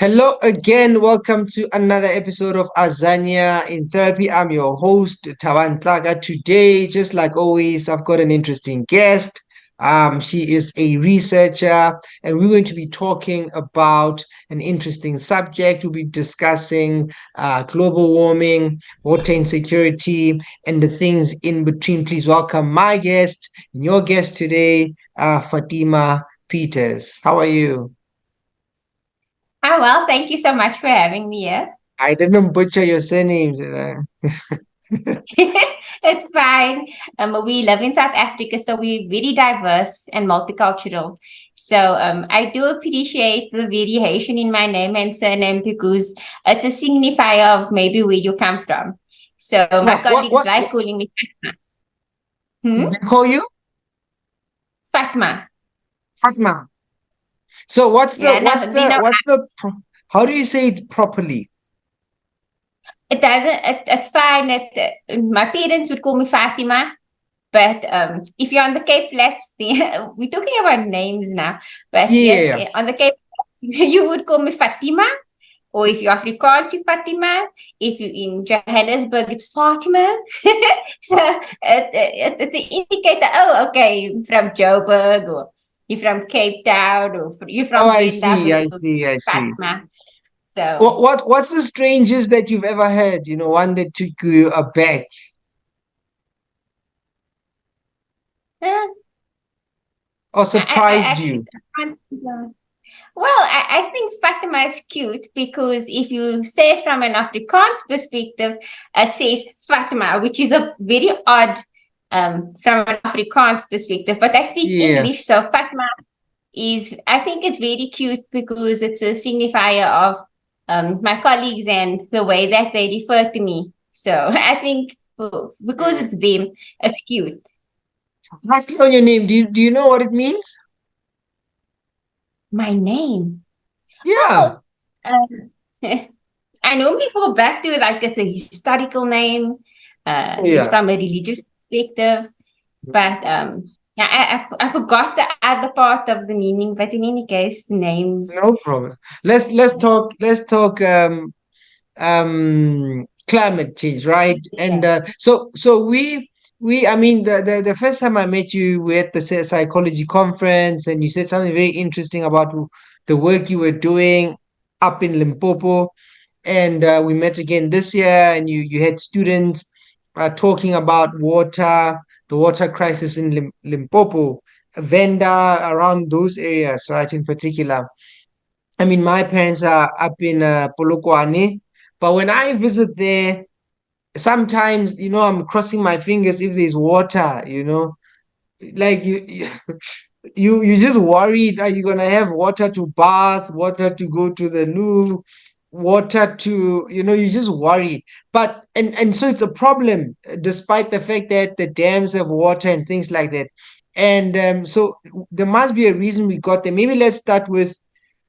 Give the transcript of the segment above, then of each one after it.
Hello again. Welcome to another episode of Azania In Therapy. I'm your host, Tlaka. Today, just like always, I've got an interesting guest. She is a researcher, and we're going to be talking about an interesting subject. We'll be discussing global warming, water insecurity, and the things in between. Please welcome my guest and your guest today, Fatima Peters. How are you? Well, thank you so much for having me here. I didn't butcher your surname, did I? It's fine. We live in South Africa, so we're very diverse and multicultural. So I do appreciate the variation in my name and surname because it's a signifier of maybe where you come from. So my What, what, colleagues what, like what calling me Fatma. did Hmm? they call you? Fatma. Fatma. So Yeah, no, how do you say it properly? it doesn't. It's fine. My parents would call me Fatima. But if you're on the Cape Flats, we're talking about names now. But Yeah, yeah, yes, yeah. on the Cape Flats, you would call me Fatima. Or if you're Afrikaans, you Fatima. If you're in Johannesburg, it's Fatima. So it's an indicator. Oh, okay, you're from Joburg, or you're from Cape Town, or you're Oh, from I Brenda, see, but I see, I see. Fatima. So What's the strangest that you've ever heard? One that took you aback uh, or I surprised actually you? can't. Well, I think Fatima is cute because if you say it from an Afrikaans perspective, it says Fatima, which is a very odd from an Afrikaans perspective. But I speak Yeah. English, so Fatima I think it's very cute because it's a signifier of my colleagues and the way that they refer to me. So I think because Mm. it's them, it's cute. Asking on your name, do you know what it means? My name. Yeah. Well, um, I normally go back to like it's a historical name, it's Yeah. from a religious perspective, but yeah, I forgot the other part of the meaning. But in any case, names. No problem. Let's talk climate change, right? And so we I mean the first time I met you, we at the psychology conference, and you said something very interesting about the work you were doing up in Limpopo. And we met again this year, and you had students talking about the water crisis in Limpopo, Venda, around those areas, right, in particular. I mean, my parents are up in Polokwane, but when I visit there, sometimes, I'm crossing my fingers if there's water, like you just worried, are you gonna have water to bath, water to go to the loo, water to, you just worried. But and so it's a problem, despite the fact that the dams have water and things like that. And so there must be a reason we got there. Maybe let's start with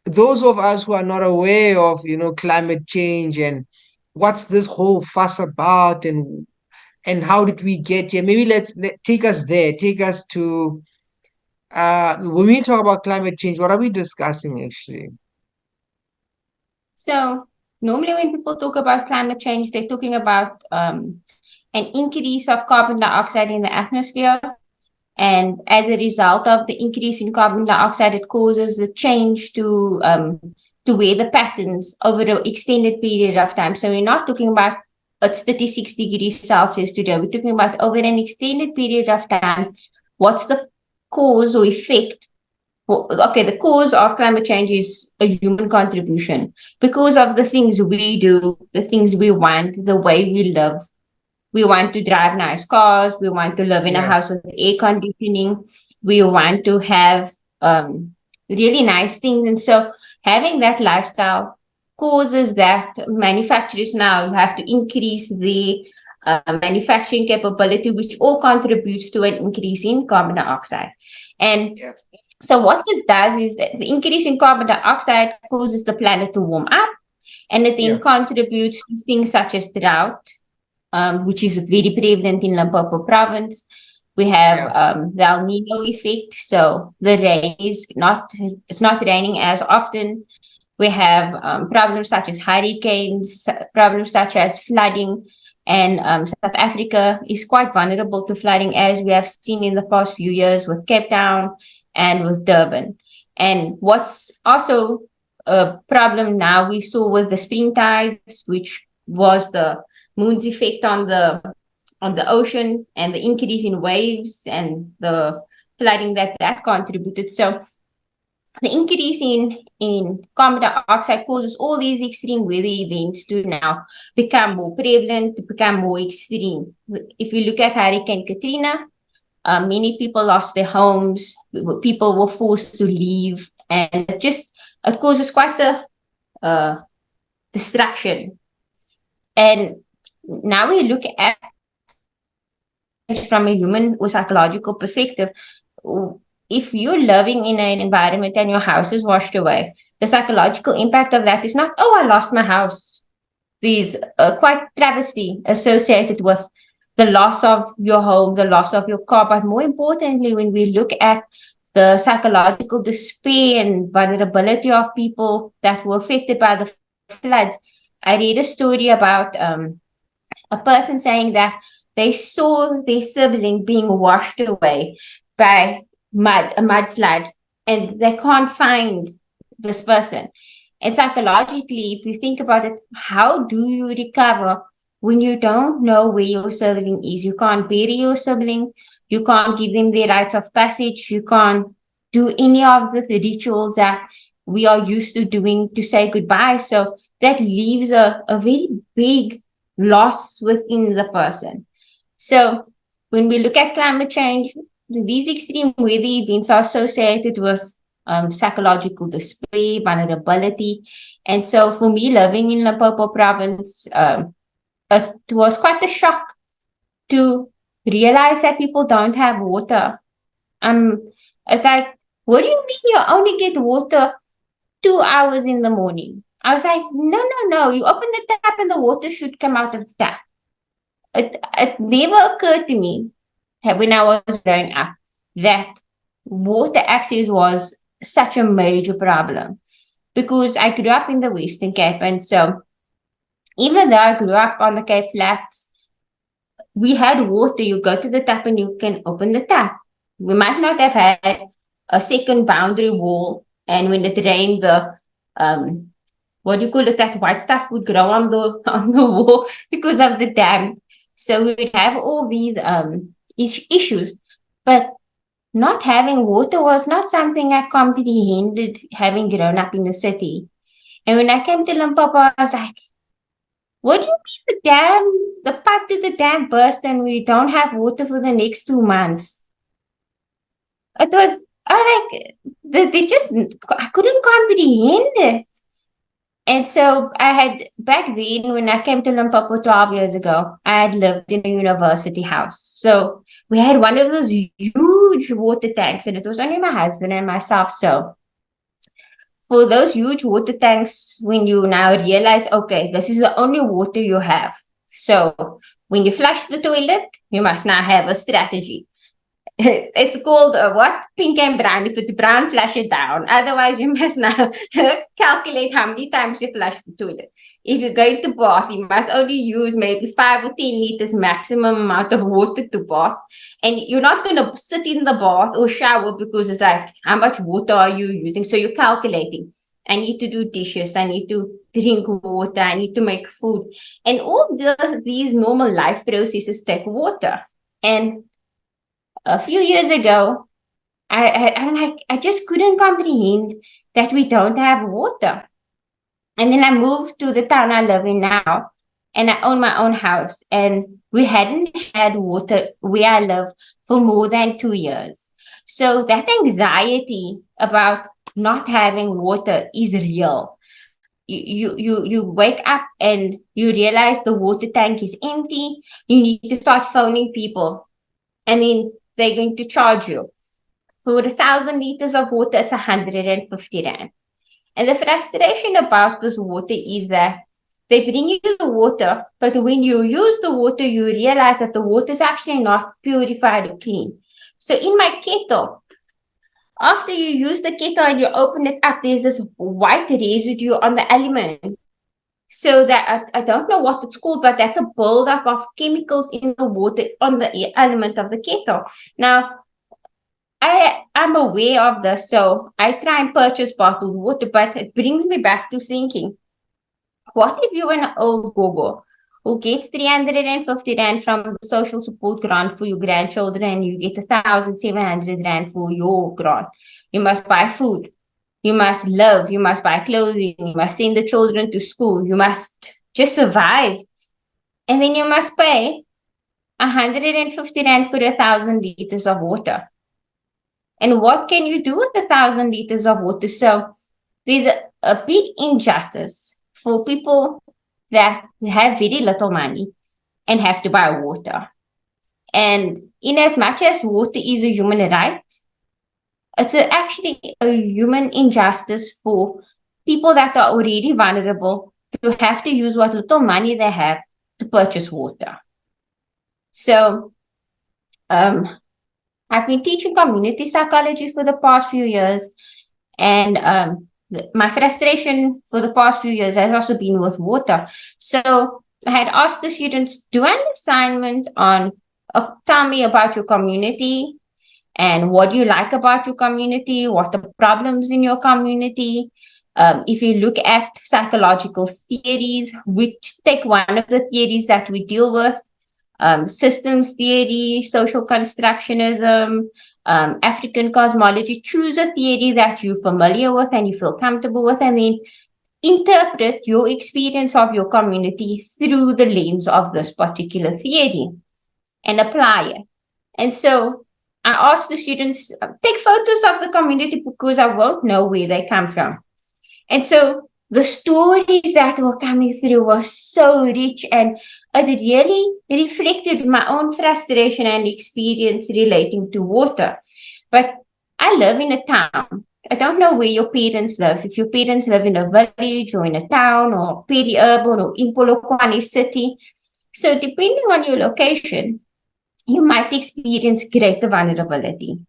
those of us who are not aware of, climate change and what's this whole fuss about, and how did we get here. Maybe take us there, take us to when we talk about climate change, what are we discussing actually? So normally when people talk about climate change, they're talking about an increase of carbon dioxide in the atmosphere. And as a result of the increase in carbon dioxide, it causes a change to weather patterns over an extended period of time. So we're not talking about it's 36 degrees Celsius today. We're talking about over an extended period of time. What's the cause or effect? Well, okay, the cause of climate change is a human contribution because of the things we do, the things we want, the way we live. We want to drive nice cars. We want to live in a Yeah, house with air conditioning. We want to have really nice things. And so having that lifestyle causes that manufacturers now have to increase the manufacturing capability, which all contributes to an increase in carbon dioxide. And yeah, so what this does is that the increase in carbon dioxide causes the planet to warm up, and it then yeah, contributes to things such as drought, which is very prevalent in Limpopo province. We have yeah, the El Nino effect, so the rain is not it's not raining as often. We have problems such as hurricanes, problems such as flooding, and South Africa is quite vulnerable to flooding, as we have seen in the past few years with Cape Town and with Durban. And what's also a problem now, we saw with the spring tides, which was the moon's effect on the ocean and the increase in waves and the flooding that contributed. So the increase in carbon dioxide causes all these extreme weather events to now become more prevalent, to become more extreme. If you look at Hurricane Katrina, many people lost their homes, people were forced to leave, and it causes quite a destruction. And now we look at from a human or psychological perspective. If you're living in an environment and your house is washed away, the psychological impact of that is not, oh, I lost my house. There's quite travesty associated with the loss of your home, the loss of your car. But more importantly, when we look at the psychological despair and vulnerability of people that were affected by the floods, I read a story about a person saying that they saw their sibling being washed away by a mudslide, and they can't find this person. And psychologically, if you think about it, how do you recover when you don't know where your sibling is? You can't bury your sibling, you can't give them their rites of passage, you can't do any of the rituals that we are used to doing to say goodbye. So that leaves a very big loss within the person. So when we look at climate change, these extreme weather events are associated with psychological despair, vulnerability. And so for me, living in Limpopo province, it was quite a shock to realize that people don't have water. It's like, what do you mean you only get water 2 hours in the morning? I was like, no. You open the tap and the water should come out of the tap. It never occurred to me when I was growing up that water access was such a major problem, because I grew up in the Western Cape, and so even though I grew up on the Cape Flats, we had water. You go to the tap and you can open the tap. We might not have had a second boundary wall, and when it rained, the what do you call it? That white stuff would grow on the wall because of the dam. So we would have all these issues, but not having water was not something I comprehended, having grown up in the city. And when I came to Limpopo, I was like, what do you mean the pipe to the dam burst and we don't have water for the next 2 months? It was, I couldn't comprehend it. And so I had, back then, when I came to Limpopo 12 years ago, I had lived in a university house. So we had one of those huge water tanks, and it was only my husband and myself. So for those huge water tanks, when you now realize, okay, this is the only water you have. So when you flush the toilet, you must now have a strategy. It's called what? Pink and brown. If it's brown, flush it down. Otherwise, you must now calculate how many times you flush the toilet. If you're going to bath, you must only use maybe 5 or 10 liters maximum amount of water to bath. And you're not going to sit in the bath or shower because it's like, how much water are you using? So you're calculating. I need to do dishes. I need to drink water. I need to make food. And all these normal life processes take water. And a few years ago, I just couldn't comprehend that we don't have water. And then I moved to the town I live in now, and I own my own house, and we hadn't had water where I live for more than 2 years. So that anxiety about not having water is real. You wake up and you realize the water tank is empty. You need to start phoning people, and then they're going to charge you. For 1,000 liters of water, it's 150 rand. And the frustration about this water is that they bring you the water, but when you use the water, you realize that the water is actually not purified or clean. So in my kettle, after you use the kettle and you open it up, there's this white residue on the element. So that I don't know what it's called, but that's a buildup of chemicals in the water on the element of the kettle. Now, I'm aware of this, so I try and purchase bottled water, but it brings me back to thinking, what if you're an old gogo who gets 350 rand from the social support grant for your grandchildren and you get 1,700 rand for your grant? You must buy food. You must live. You must buy clothing. You must send the children to school. You must just survive. And then you must pay 150 rand for 1,000 liters of water. And what can you do with 1,000 liters of water? So there's a big injustice for people that have very little money and have to buy water. And in as much as water is a human right, it's actually a human injustice for people that are already vulnerable to have to use what little money they have to purchase water. So I've been teaching community psychology for the past few years, and my frustration for the past few years has also been with water. So I had asked the students, do an assignment on tell me about your community and what do you like about your community, what are the problems in your community. If you look at psychological theories, which take one of the theories that we deal with, systems theory, social constructionism, African cosmology, choose a theory that you're familiar with and you feel comfortable with, and then interpret your experience of your community through the lens of this particular theory and apply it. And so I asked the students, take photos of the community because I won't know where they come from. And so the stories that were coming through were so rich, and it really reflected my own frustration and experience relating to water. But I live in a town. I don't know where your parents live. If your parents live in a village or in a town or peri-urban or in Polokwane city. So depending on your location, you might experience greater vulnerability.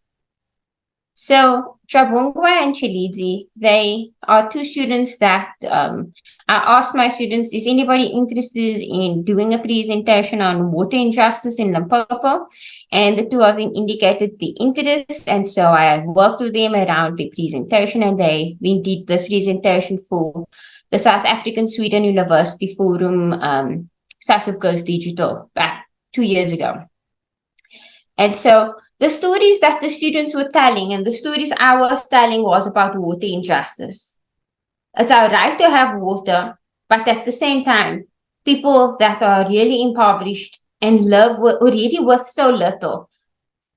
So Chabungwa and Chilidzi, they are two students that I asked my students, is anybody interested in doing a presentation on water injustice in Limpopo? And the two of them indicated the interest. And so I worked with them around the presentation, and they did this presentation for the South African Sweden University Forum, South of Coast Digital, back 2 years ago. And so the stories that the students were telling and the stories I was telling was about water injustice. It's our right to have water, but at the same time, people that are really impoverished and live already with so little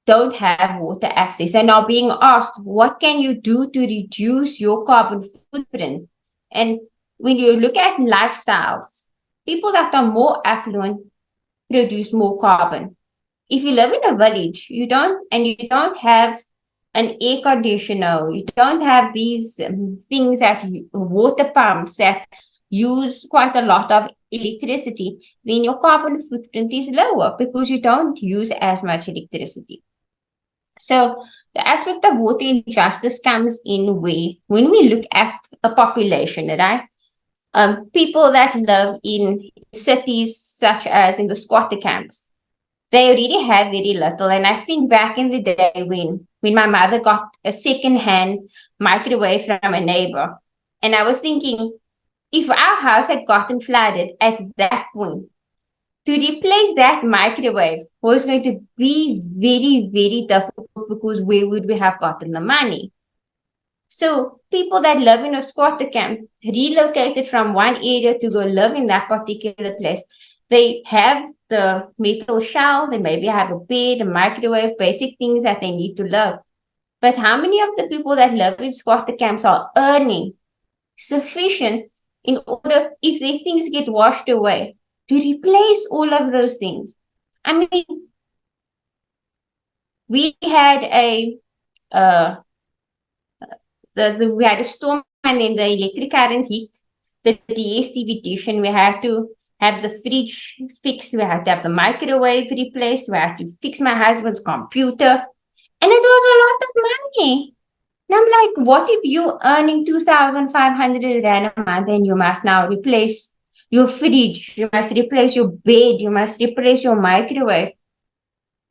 don't have water access and are being asked, what can you do to reduce your carbon footprint? And when you look at lifestyles, people that are more affluent produce more carbon. If you live in a village, you don't have an air conditioner, you don't have these things that water pumps that use quite a lot of electricity, then your carbon footprint is lower because you don't use as much electricity. So the aspect of water injustice comes in when we look at a population, right? People that live in cities such as in the squatter camps, they already have very little. And I think back in the day when my mother got a second-hand microwave from a neighbor, and I was thinking, if our house had gotten flooded at that point, to replace that microwave was going to be very, very difficult because where would we have gotten the money? So people that live in a squatter camp relocated from one area to go live in that particular place. They have the metal shell, they maybe have a bed, a microwave, basic things that they need to live. But how many of the people that live in squatter camps are earning sufficient in order, if their things get washed away, to replace all of those things? I mean, we had we had a storm, and then the electric current hit the DSTV dish, and we had to have the fridge fixed, we had to have the microwave replaced, we had to fix my husband's computer, and it was a lot of money. And I'm like, what if you're earning 2,500 rand a month and you must now replace your fridge, you must replace your bed, you must replace your microwave?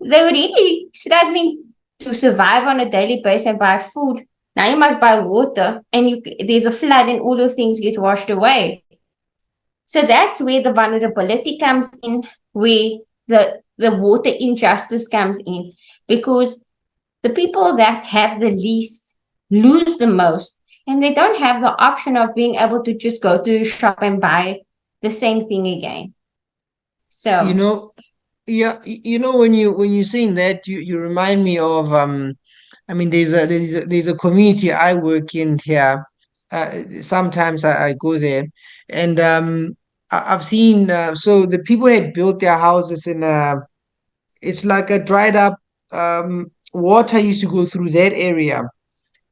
They were really struggling to survive on a daily basis and buy food. Now you must buy water, and there's a flood, and all those things get washed away. So that's where the vulnerability comes in, where the water injustice comes in, because the people that have the least lose the most, and they don't have the option of being able to just go to a shop and buy the same thing again. You So, know, yeah, when you saying that, you remind me of I mean, there's a community I work in here. Sometimes I go there, and I've seen, so the people had built their houses in a, it's like a dried up, water used to go through that area,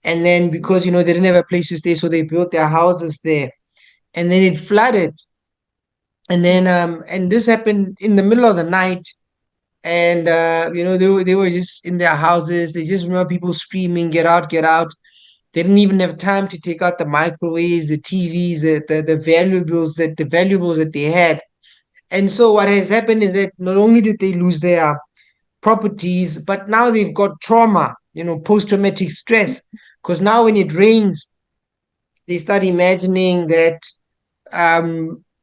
and then because they didn't have a place to stay, so they built their houses there, and then it flooded, and this happened in the middle of the night, and they were just in their houses. They just remember people screaming, "Get out, get out!" They didn't even have time to take out the microwaves, the TVs, the valuables that they had. And so what has happened is that not only did they lose their properties, but now they've got trauma, post-traumatic stress. Because now when it rains, they start imagining that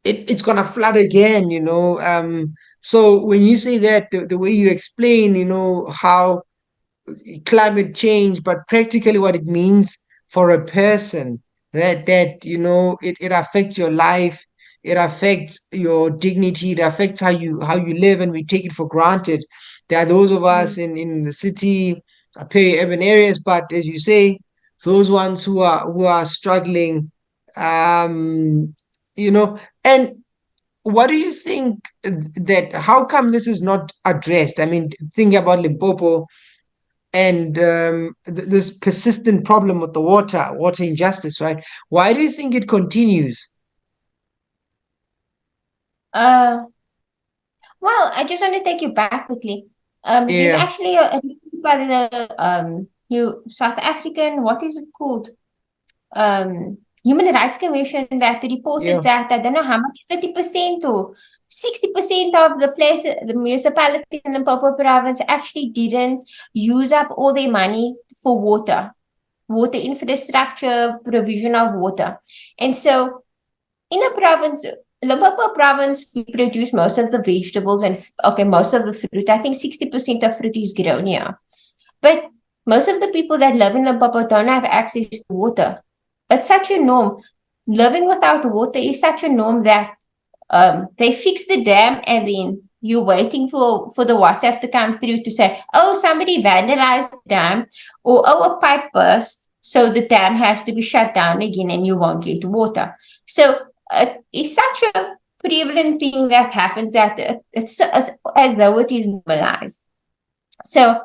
it's gonna flood again. So when you say that, the way you explain, how climate change, but practically what it means for a person, it affects your life, it affects your dignity, it affects how you live, and we take it for granted. There are those of us in the city, peri-urban areas, but as you say, those ones who are struggling, um and what do you think, that how come this is not addressed? I mean, thinking about Limpopo, and this persistent problem with the water injustice, right? Why do you think it continues? uh, well, I just want to take you back quickly. There's Yeah, actually a report by the new South African, what is it called? Human Rights Commission that reported yeah, that I don't know how much, 30% or 60% of the municipalities in Limpopo province actually didn't use up all their money for water infrastructure, provision of water. And so in a province, Limpopo province, we produce most of the vegetables and okay, most of the fruit. I think 60% of fruit is grown here. But most of the people that live in Limpopo don't have access to water. It's such a norm. Living without water is such a norm that they fix the dam and then you're waiting for the WhatsApp to come through to say, oh, somebody vandalized the dam, or oh, a pipe burst, so the dam has to be shut down again and you won't get water. So it's such a prevalent thing that happens that it's as though it is normalized. So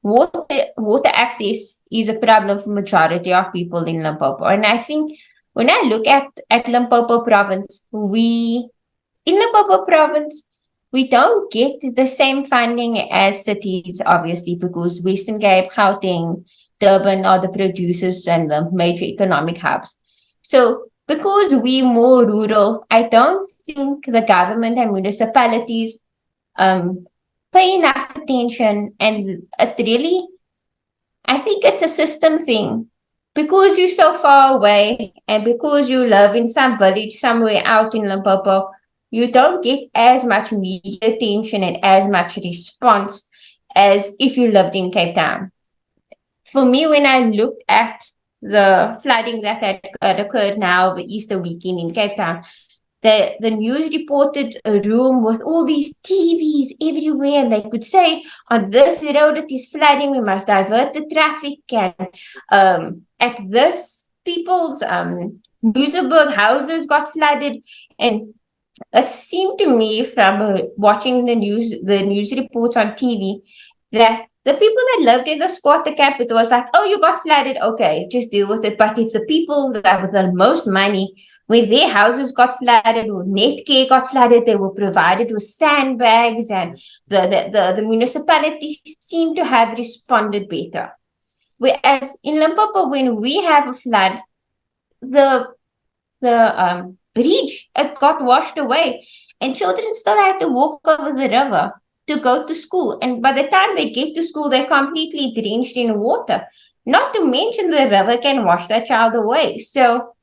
water access is a problem for majority of people in Limpopo. And I think when I look at Limpopo province, in Limpopo province, we don't get the same funding as cities, obviously, because Western Cape, Gauteng, Durban are the producers and the major economic hubs. So because we're more rural, I don't think the government and municipalities um, pay enough attention, and it really, I think it's a system thing. Because you're so far away and because you live in some village somewhere out in Limpopo, you don't get as much media attention and as much response as if you lived in Cape Town. For me, when I looked at the flooding that had occurred now the Easter weekend in Cape Town, the news reported a room with all these TVs everywhere, and they could say, on this road it is flooding, we must divert the traffic, and at this people's Museburg houses got flooded. And it seemed to me from watching the news reports on TV, that the people that lived in the squatter camp, it was like, oh, you got flooded, okay, just deal with it. But if the people that have the most money, when their houses got flooded or Netcare got flooded, they were provided with sandbags, and the municipalities seem to have responded better. Whereas in Limpopo, when we have a flood, the bridge, it got washed away, and children still had to walk over the river to go to school. And by the time they get to school, they're completely drenched in water. Not to mention the river can wash that child away. So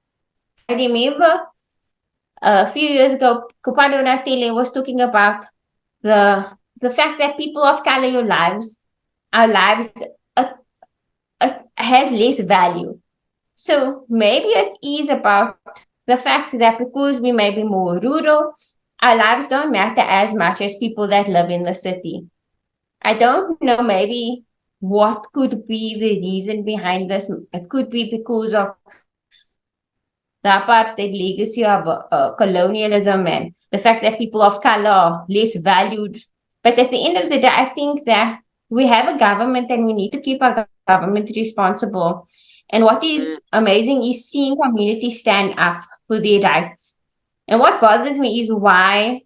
I remember a few years ago, Kupando Natile was talking about the fact that people of color, our lives, uh, has less value. So maybe it is about the fact that because we may be more rural, our lives don't matter as much as people that live in the city. I don't know, maybe what could be the reason behind this. It could be because of the apartheid legacy of colonialism and the fact that people of color are less valued. But at the end of the day, I think that we have a government and we need to keep our government responsible. And what is amazing is seeing communities stand up for their rights. And what bothers me is why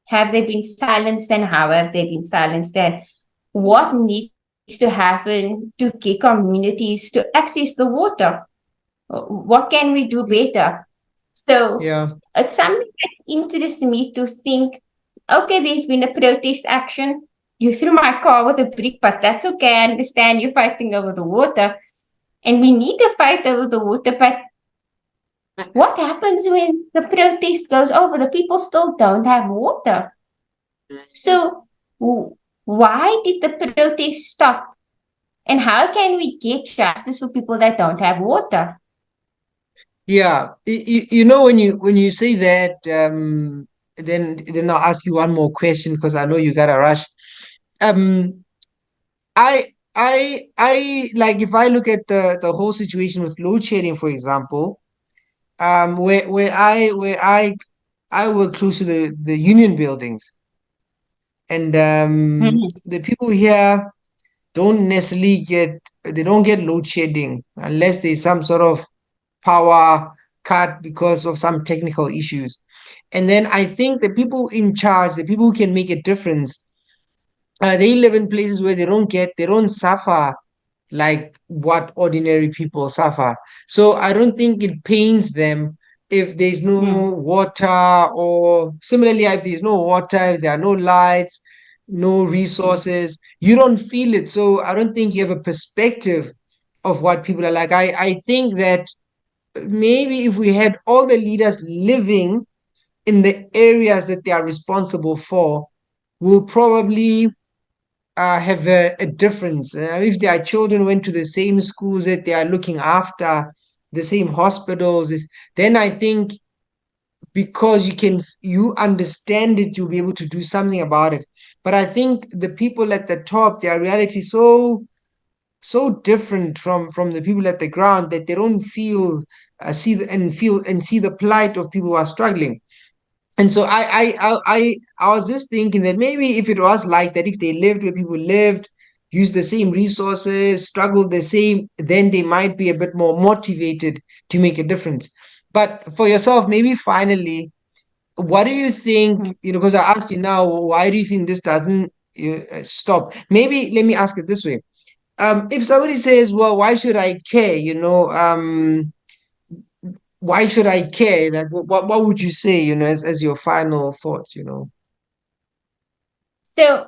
have they been silenced and how have they been silenced and what needs to happen to get communities to access the water? What can we do better? So Yeah. it's something that interests me to think, okay, there's been a protest action. You threw my car with a brick, but that's okay. I understand you're fighting over the water. And we need to fight over the water, but what happens when the protest goes over? The people still don't have water. So why did the protest stop? And how can we get justice for people that don't have water? Yeah, you know, when you say that, then I'll ask you one more question because I know you gotta rush. Um, I like if I look at the whole situation with load shedding, for example, where I work close to the union buildings, and Mhm. the people here don't necessarily get load shedding unless there's some sort of power cut because of some technical issues. And then I think the people in charge, the people who can make a difference, they live in places where they don't suffer like what ordinary people suffer. So I don't think it pains them if there's no Mm. water, or similarly, if there's no water, if there are no lights, no resources, you don't feel it. So I don't think you have a perspective of what people are like. I think that maybe if we had all the leaders living in the areas that they are responsible for, we'll probably have a difference. If their children went to the same schools that they are looking after, the same hospitals, then I think because you understand it, you'll be able to do something about it. But I think the people at the top, their reality is so different from the people at the ground that they don't feel and see the plight of people who are struggling. And so I was just thinking that maybe if it was like that, if they lived where people lived, used the same resources, struggled the same, then they might be a bit more motivated to make a difference. But for yourself, maybe finally, what do you think? Mm. Because I asked you now, why do you think this doesn't stop? Maybe let me ask it this way. If somebody says, well, why should I care? Why should I care? Like, what would you say, as your final thought? So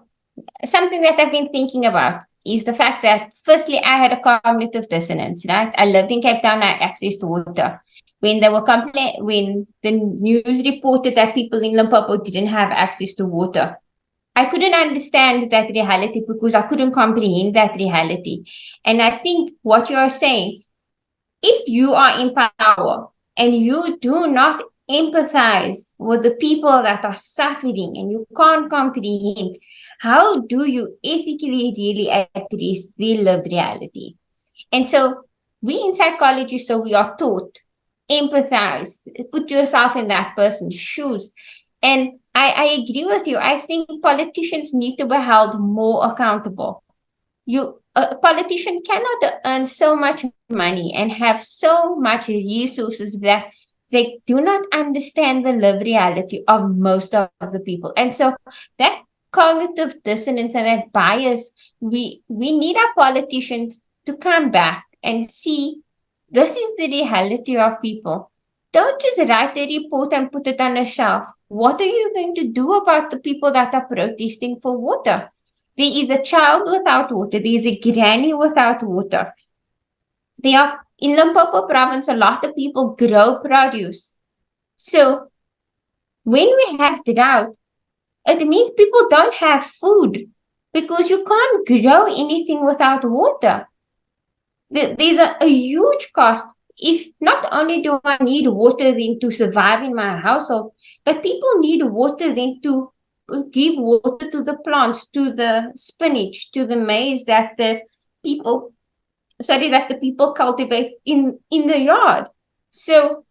something that I've been thinking about is the fact that firstly I had a cognitive dissonance, right? I lived in Cape Town, I had access to water. When the news reported that people in Limpopo didn't have access to water, I couldn't understand that reality because I couldn't comprehend that reality. And I think what you are saying, if you are in power and you do not empathize with the people that are suffering and you can't comprehend, how do you ethically really address their lived reality? And so we in psychology, so we are taught, empathize, put yourself in that person's shoes. And I agree with you. I think politicians need to be held more accountable. A politician cannot earn so much money and have so much resources that they do not understand the live reality of most of the people. And so that cognitive dissonance and that bias, we need our politicians to come back and see this is the reality of people. Don't just write a report and put it on a shelf. What are you going to do about the people that are protesting for water? There is a child without water. There is a granny without water. There are, in Limpopo province, a lot of people grow produce. So when we have drought, it means people don't have food because you can't grow anything without water. There's a huge cost. If not only do I need water then to survive in my household, but people need water then to give water to the plants, to the spinach, to the maize that the people, that the people cultivate in the yard. So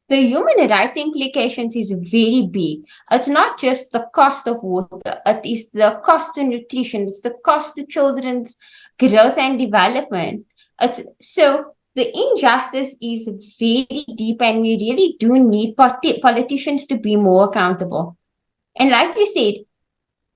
the human rights implications is very big. It's not just the cost of water, it is the cost to nutrition, it's the cost to children's growth and development. So the injustice is very deep, and we really do need politicians to be more accountable. And like you said,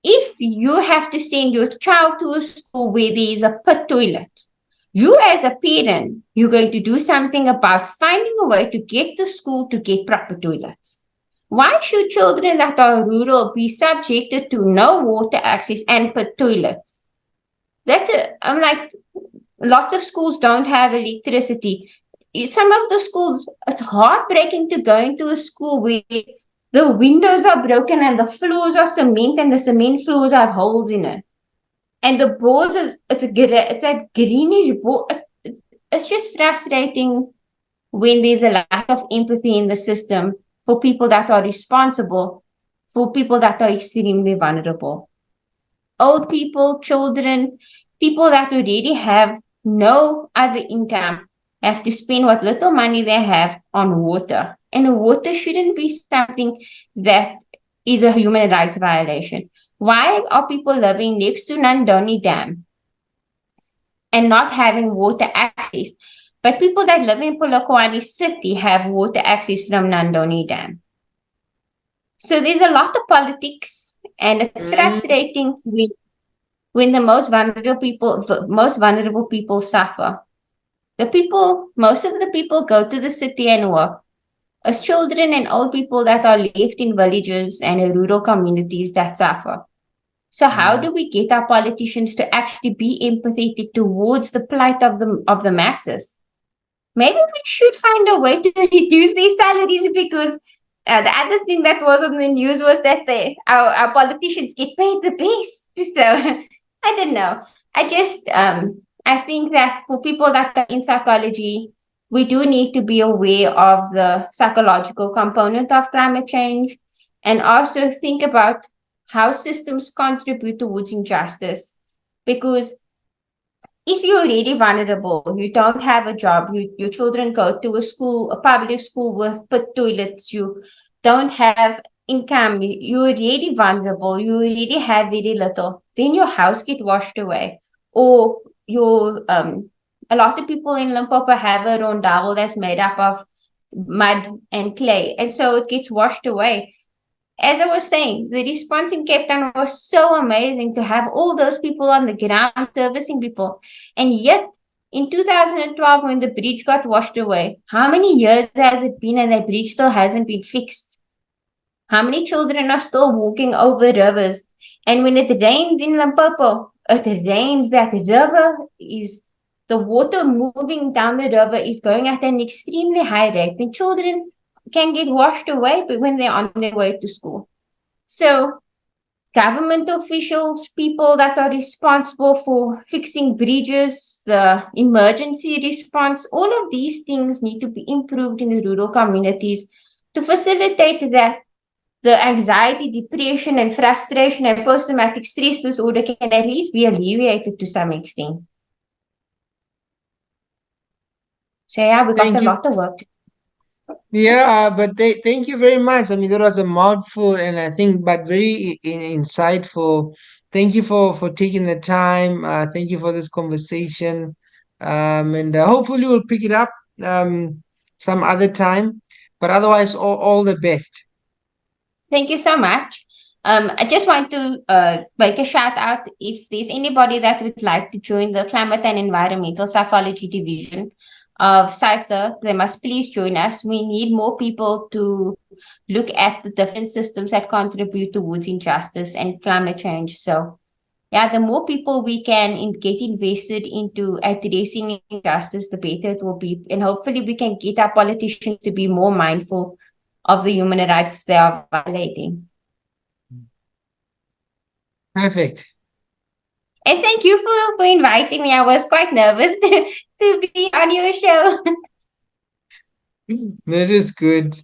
if you have to send your child to a school where there is a pit toilet, you as a parent, you're going to do something about finding a way to get the school to get proper toilets. Why should children that are rural be subjected to no water access and pit toilets? I'm like, lots of schools don't have electricity. Some of the schools, it's heartbreaking to go into a school where the windows are broken and the floors are cement and the cement floors have holes in it. And the boards, it's a greenish board. It's just frustrating when there's a lack of empathy in the system for people that are responsible, for people that are extremely vulnerable. Old people, children, people that already have no other income have to spend what little money they have on water. And water shouldn't be something that is a human rights violation. Why are people living next to Nandoni Dam and not having water access? But people that live in Polokwane City have water access from Nandoni Dam. So there's a lot of politics, and it's frustrating when the most vulnerable people suffer. Most of the people go to the city and work. As children and old people that are left in villages and in rural communities that suffer. So how do we get our politicians to actually be empathetic towards the plight of the masses? Maybe we should find a way to reduce these salaries, because the other thing that was on the news was that our politicians get paid the best. So I don't know. I think that for people that are in psychology, we do need to be aware of the psychological component of climate change, and also think about how systems contribute towards injustice. Because if you're already vulnerable, you don't have a job, your children go to a public school with pit toilets, you don't have income, you're already vulnerable, you already have very little, then your house get washed away. Or a lot of people in Limpopo have a rondel that's made up of mud and clay, and so it gets washed away. As I was saying, the response in Cape Town was so amazing to have all those people on the ground servicing people. And yet, in 2012, when the bridge got washed away, how many years has it been and that bridge still hasn't been fixed? How many children are still walking over rivers? And when it rains in Limpopo, it rains, that river is, the water moving down the river is going at an extremely high rate. And children can get washed away when they're on their way to school. So government officials, people that are responsible for fixing bridges, the emergency response, all of these things need to be improved in the rural communities to facilitate that the anxiety, depression, and frustration and post-traumatic stress disorder can at least be alleviated to some extent. So yeah, we got a lot of work to do. Yeah, but thank you very much. I mean, that was a mouthful, and I think, but very insightful. Thank you for taking the time. Thank you for this conversation. And hopefully we'll pick it up some other time. But otherwise, all the best. Thank you so much. I just want to make a shout out if there's anybody that would like to join the Climate and Environmental Psychology Division of CISA, they must please join us. We need more people to look at the different systems that contribute towards injustice and climate change. So, yeah, the more people we can get invested into addressing injustice, the better it will be. And hopefully, we can get our politicians to be more mindful of the human rights they are violating. Perfect. And thank you for inviting me. I was quite nervous to be on your show. That is good.